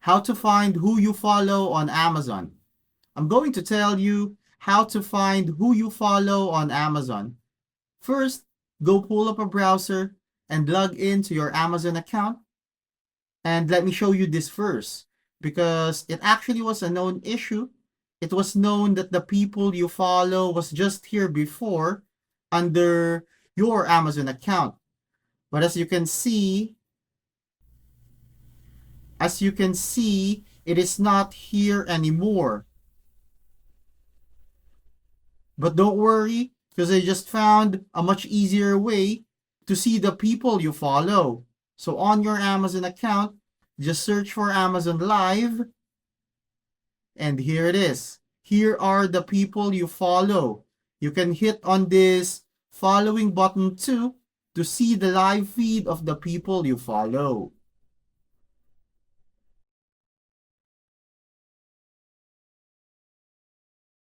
how to find who you follow on Amazon. I'm going to tell you how to find who you follow on Amazon. First, go pull up a browser and log into your Amazon account. And let me show you this first, because it actually was a known issue. It was known that the people you follow was just here before under your Amazon account. But as you can see, it is not here anymore. But don't worry, because I just found a much easier way to see the people you follow. So on your Amazon account, just search for Amazon Live. And here it is. Here are the people you follow. You can hit on this following button too to see the live feed of the people you follow.